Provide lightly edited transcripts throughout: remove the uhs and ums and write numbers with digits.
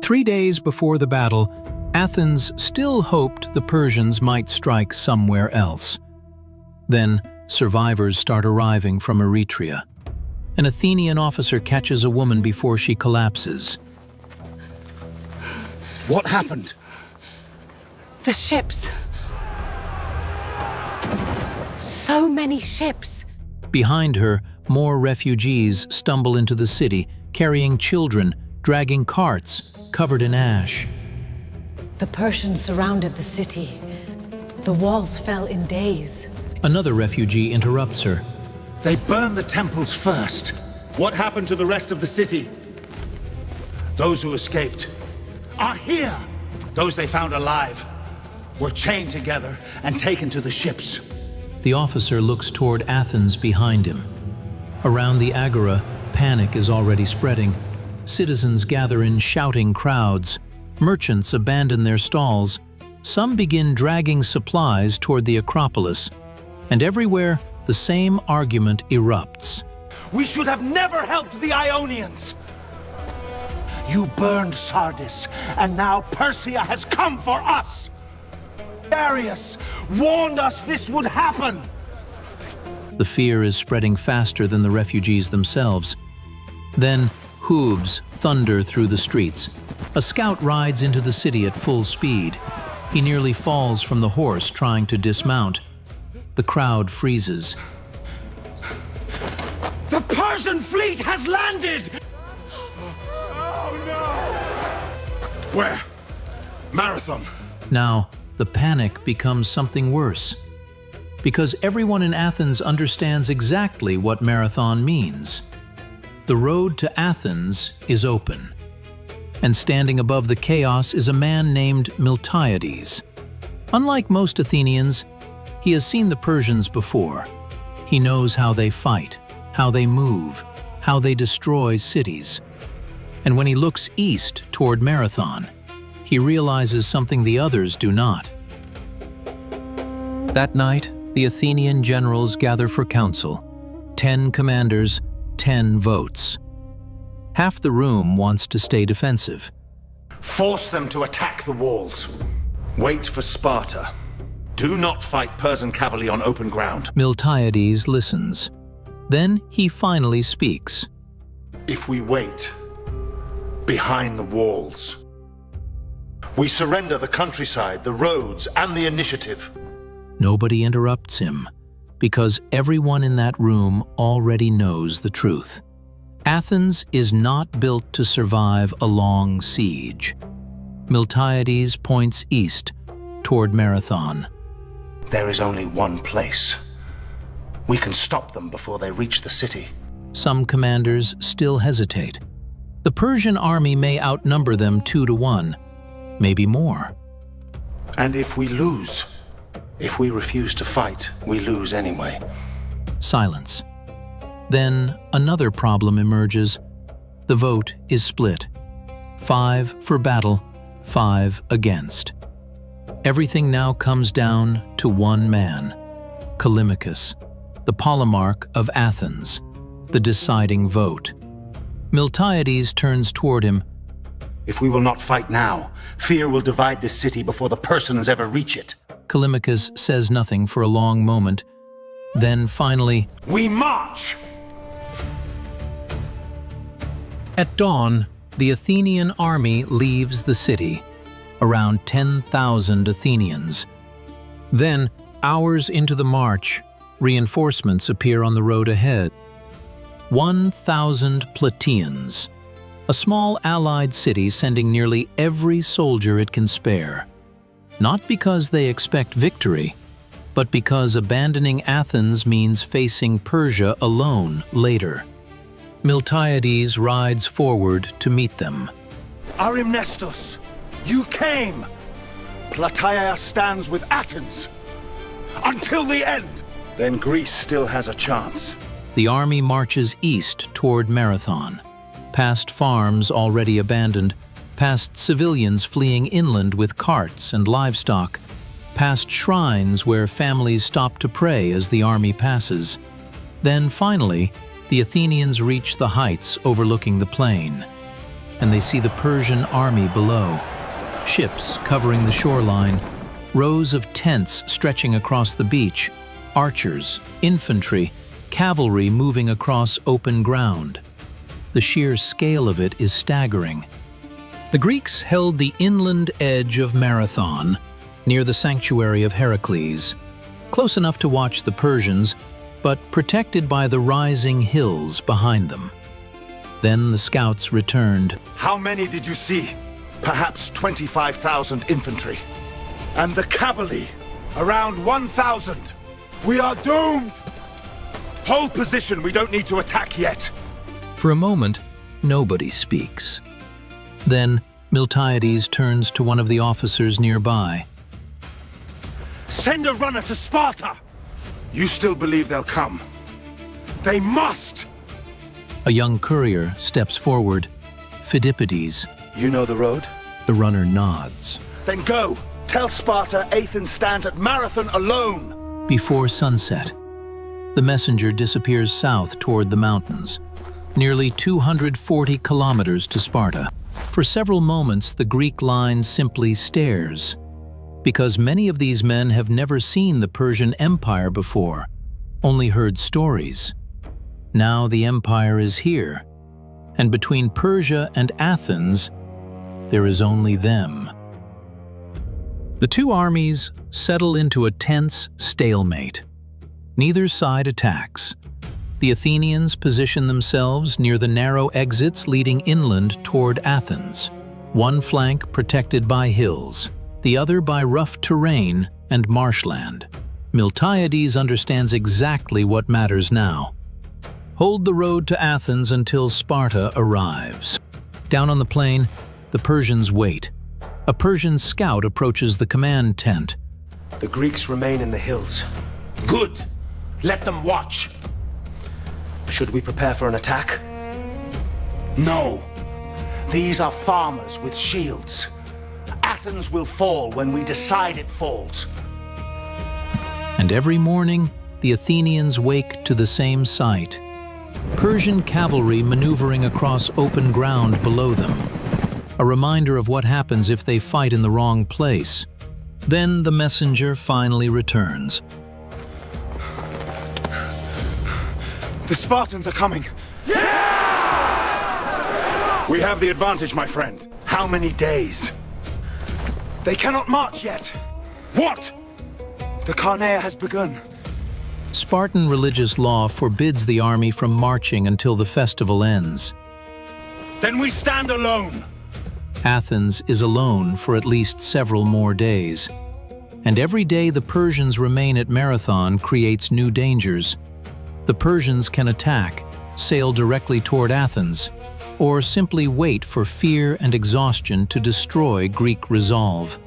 3 days before the battle, Athens still hoped the Persians might strike somewhere else. Then, survivors start arriving from Eretria. An Athenian officer catches a woman before she collapses. What happened? The ships. So many ships. Behind her, more refugees stumble into the city, carrying children, dragging carts, covered in ash. The Persians surrounded the city. The walls fell in days. Another refugee interrupts her. They burned the temples first. What happened to the rest of the city? Those who escaped are here. Those they found alive were chained together and taken to the ships. The officer looks toward Athens behind him. Around the agora, panic is already spreading. Citizens gather in shouting crowds. Merchants abandon their stalls. Some begin dragging supplies toward the Acropolis. And everywhere, the same argument erupts. We should have never helped the Ionians. You burned Sardis, and now Persia has come for us. Darius warned us this would happen. The fear is spreading faster than the refugees themselves. Then, hooves thunder through the streets. A scout rides into the city at full speed. He nearly falls from the horse trying to dismount. The crowd freezes. The Persian fleet has landed! Oh no! Where? Marathon. Now, the panic becomes something worse. Because everyone in Athens understands exactly what Marathon means. The road to Athens is open. And standing above the chaos is a man named Miltiades. Unlike most Athenians, he has seen the Persians before. He knows how they fight, how they move, how they destroy cities. And when he looks east toward Marathon, he realizes something the others do not. That night, the Athenian generals gather for council. 10 commanders, 10 votes. Half the room wants to stay defensive. Force them to attack the walls. Wait for Sparta. Do not fight Persian cavalry on open ground. Miltiades listens. Then he finally speaks. If we wait behind the walls, we surrender the countryside, the roads, and the initiative. Nobody interrupts him, because everyone in that room already knows the truth. Athens is not built to survive a long siege. Miltiades points east, toward Marathon. There is only one place. We can stop them before they reach the city. Some commanders still hesitate. The Persian army may outnumber them 2 to 1, maybe more. And if we lose, if we refuse to fight, we lose anyway. Silence. Then another problem emerges. The vote is split. 5 for battle, 5 against. Everything now comes down to one man, Callimachus, the polemarch of Athens, the deciding vote. Miltiades turns toward him. If we will not fight now, fear will divide this city before the Persians ever reach it. Callimachus says nothing for a long moment. Then finally, we march! At dawn, the Athenian army leaves the city, around 10,000 Athenians. Then, hours into the march, reinforcements appear on the road ahead. 1,000 Plataeans, a small allied city sending nearly every soldier it can spare. Not because they expect victory, but because abandoning Athens means facing Persia alone later. Miltiades rides forward to meet them. Arimnestos, you came! Plataea stands with Athens. Until the end! Then Greece still has a chance. The army marches east toward Marathon, past farms already abandoned, past civilians fleeing inland with carts and livestock, past shrines where families stop to pray as the army passes. Then finally, the Athenians reach the heights overlooking the plain. and they see the Persian army below. Ships covering the shoreline, rows of tents stretching across the beach, archers, infantry, cavalry moving across open ground. The sheer scale of it is staggering. The Greeks held the inland edge of Marathon, near the sanctuary of Heracles, close enough to watch the Persians, but protected by the rising hills behind them. Then the scouts returned. How many did you see? Perhaps 25,000 infantry. And the cavalry, around 1,000. We are doomed! Hold position, we don't need to attack yet. For a moment, nobody speaks. Then Miltiades turns to one of the officers nearby. Send a runner to Sparta! You still believe they'll come? They must! A young courier steps forward. Phidippides. You know the road? The runner nods. Then go! Tell Sparta Athens stands at Marathon alone! Before sunset, the messenger disappears south toward the mountains, nearly 240 kilometers to Sparta. For several moments, the Greek line simply stares, because many of these men have never seen the Persian Empire before, only heard stories. Now the empire is here, and between Persia and Athens, there is only them. The two armies settle into a tense stalemate. Neither side attacks. The Athenians position themselves near the narrow exits leading inland toward Athens, one flank protected by hills, the other by rough terrain and marshland. Miltiades understands exactly what matters now. Hold the road to Athens until Sparta arrives. Down on the plain, the Persians wait. A Persian scout approaches the command tent. The Greeks remain in the hills. Good! Let them watch! Should we prepare for an attack? No! These are farmers with shields. Athens will fall when we decide it falls. And every morning, the Athenians wake to the same sight. Persian cavalry maneuvering across open ground below them. A reminder of what happens if they fight in the wrong place. Then the messenger finally returns. The Spartans are coming. Yeah! We have the advantage, my friend. How many days? They cannot march yet. What? The Carnea has begun. Spartan religious law forbids the army from marching until the festival ends. Then we stand alone. Athens is alone for at least several more days. And every day the Persians remain at Marathon creates new dangers. The Persians can attack, sail directly toward Athens, or simply wait for fear and exhaustion to destroy Greek resolve.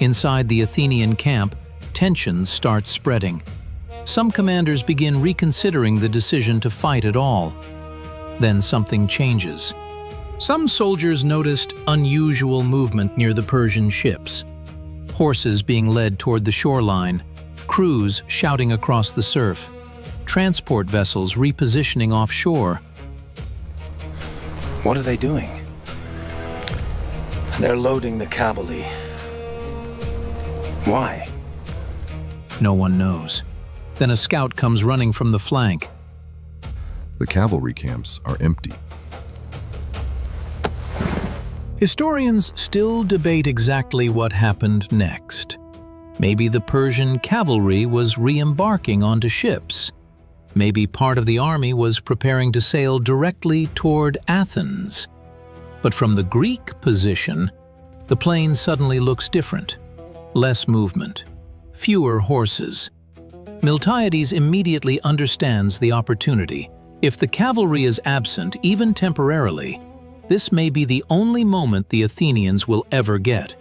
Inside the Athenian camp, tensions start spreading. Some commanders begin reconsidering the decision to fight at all. Then something changes. Some soldiers noticed unusual movement near the Persian ships. Horses being led toward the shoreline, crews shouting across the surf, transport vessels repositioning offshore. What are they doing? They're loading the cavalry. Why? No one knows. Then a scout comes running from the flank. The cavalry camps are empty. Historians still debate exactly what happened next. Maybe the Persian cavalry was re-embarking onto ships. Maybe part of the army was preparing to sail directly toward Athens. But from the Greek position, the plain suddenly looks different. Less movement, fewer horses. Miltiades immediately understands the opportunity. If the cavalry is absent, even temporarily, this may be the only moment the Athenians will ever get.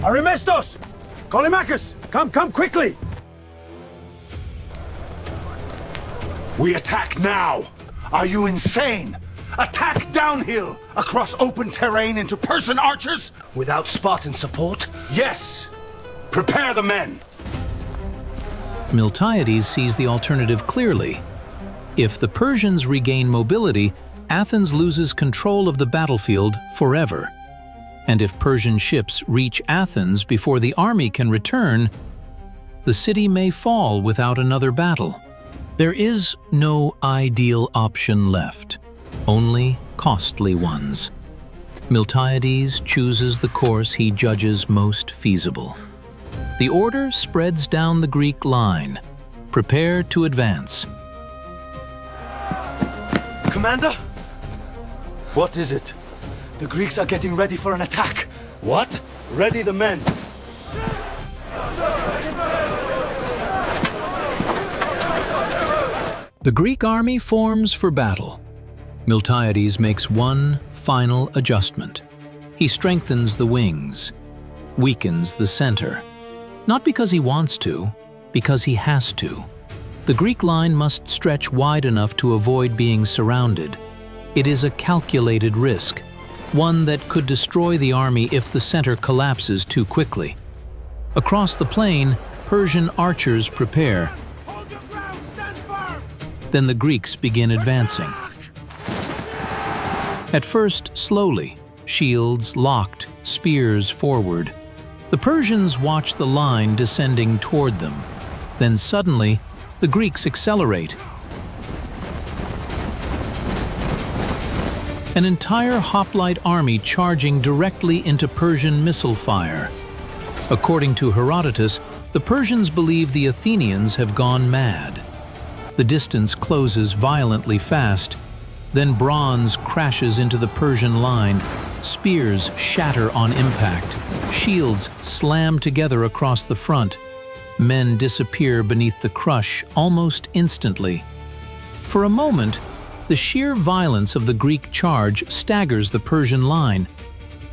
Arimestos! Callimachus! Come quickly! We attack now! Are you insane? Attack downhill, across open terrain into Persian archers? Without Spartan support? Yes! Prepare the men! Miltiades sees the alternative clearly. If the Persians regain mobility, Athens loses control of the battlefield forever. And if Persian ships reach Athens before the army can return, the city may fall without another battle. There is no ideal option left, only costly ones. Miltiades chooses the course he judges most feasible. The order spreads down the Greek line. Prepare to advance. Commander, What is it? the Greeks are getting ready for an attack. What? Ready the men. The Greek army forms for battle. Miltiades makes one final adjustment. He strengthens the wings, weakens the center. Not because he wants to, because he has to. The Greek line must stretch wide enough to avoid being surrounded. It is a calculated risk, one that could destroy the army if the center collapses too quickly. Across the plain, Persian archers prepare. Hold your ground, stand firm! Then the Greeks begin advancing. At first, slowly, shields locked, spears forward. The Persians watch the line descending toward them. Then suddenly, the Greeks accelerate. An entire hoplite army charging directly into Persian missile fire. According to Herodotus, the Persians believe the Athenians have gone mad. The distance closes violently fast. Then bronze crashes into the Persian line. Spears shatter on impact. Shields slam together across the front. Men disappear beneath the crush almost instantly. For a moment, the sheer violence of the Greek charge staggers the Persian line.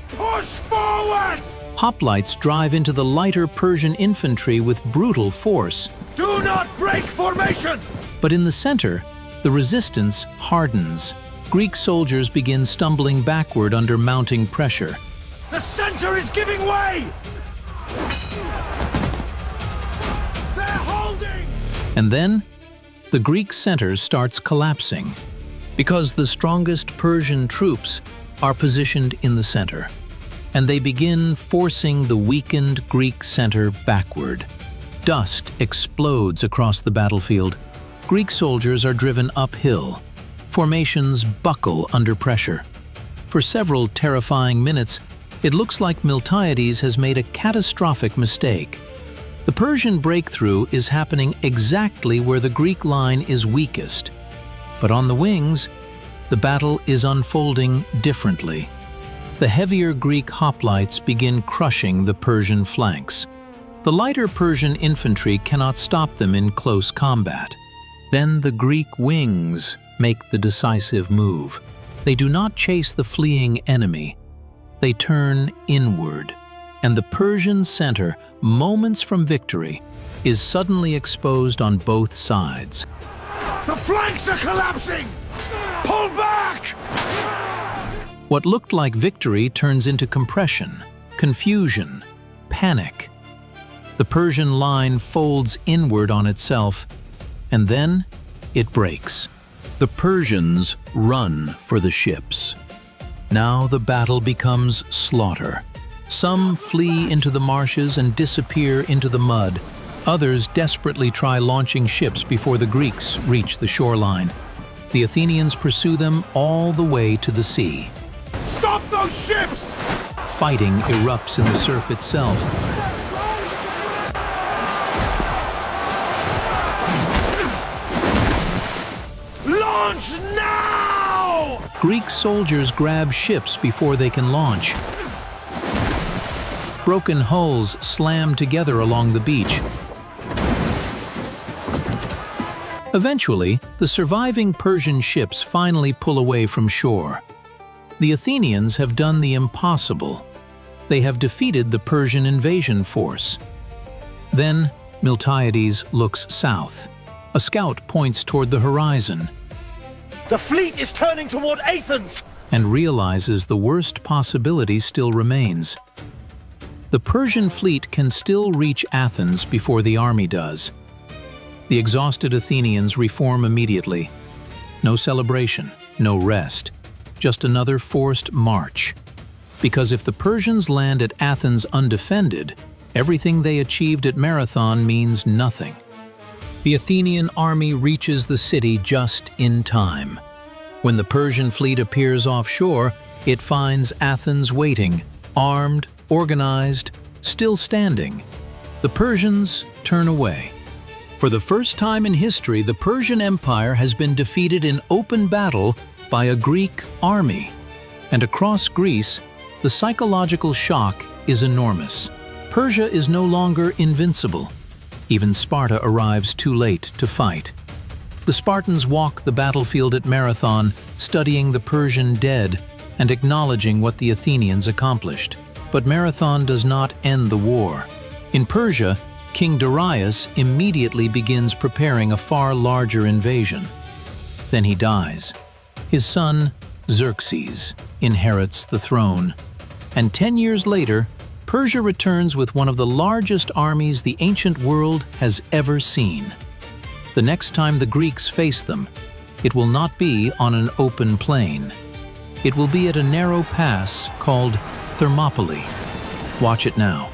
Push forward! Hoplites drive into the lighter Persian infantry with brutal force. Do not break formation! But in the center, the resistance hardens. Greek soldiers begin stumbling backward under mounting pressure. The center is giving way! They're holding! And then, the Greek center starts collapsing, because the strongest Persian troops are positioned in the center, and they begin forcing the weakened Greek center backward. Dust explodes across the battlefield. Greek soldiers are driven uphill. Formations buckle under pressure. For several terrifying minutes, it looks like Miltiades has made a catastrophic mistake. The Persian breakthrough is happening exactly where the Greek line is weakest. But on the wings, the battle is unfolding differently. The heavier Greek hoplites begin crushing the Persian flanks. The lighter Persian infantry cannot stop them in close combat. Then the Greek wings make the decisive move. They do not chase the fleeing enemy. They turn inward, and the Persian center, moments from victory, is suddenly exposed on both sides. The flanks are collapsing! Pull back! What looked like victory turns into compression, confusion, panic. The Persian line folds inward on itself, and then it breaks. The Persians run for the ships. Now the battle becomes slaughter. Some flee into the marshes and disappear into the mud. Others desperately try launching ships before the Greeks reach the shoreline. The Athenians pursue them all the way to the sea. Stop those ships! Fighting erupts in the surf itself. Launch now! Greek soldiers grab ships before they can launch. Broken hulls slam together along the beach. Eventually, the surviving Persian ships finally pull away from shore. The Athenians have done the impossible. They have defeated the Persian invasion force. Then, Miltiades looks south. A scout points toward the horizon The fleet is turning toward Athens! and realizes the worst possibility still remains. The Persian fleet can still reach Athens before the army does. The exhausted Athenians reform immediately. No celebration, no rest, just another forced march. Because if the Persians land at Athens undefended, everything they achieved at Marathon means nothing. The Athenian army reaches the city just in time. When the Persian fleet appears offshore, it finds Athens waiting, armed, organized, still standing. The Persians turn away. For the first time in history, the Persian Empire has been defeated in open battle by a Greek army. And across Greece, the psychological shock is enormous. Persia is no longer invincible. Even Sparta arrives too late to fight. The Spartans walk the battlefield at Marathon, studying the Persian dead and acknowledging what the Athenians accomplished. But Marathon does not end the war. In Persia, King Darius immediately begins preparing a far larger invasion. Then he dies. His son, Xerxes, inherits the throne. And 10 years later, Persia returns with one of the largest armies the ancient world has ever seen. The next time the Greeks face them, it will not be on an open plain. It will be at a narrow pass called Thermopylae. Watch it now.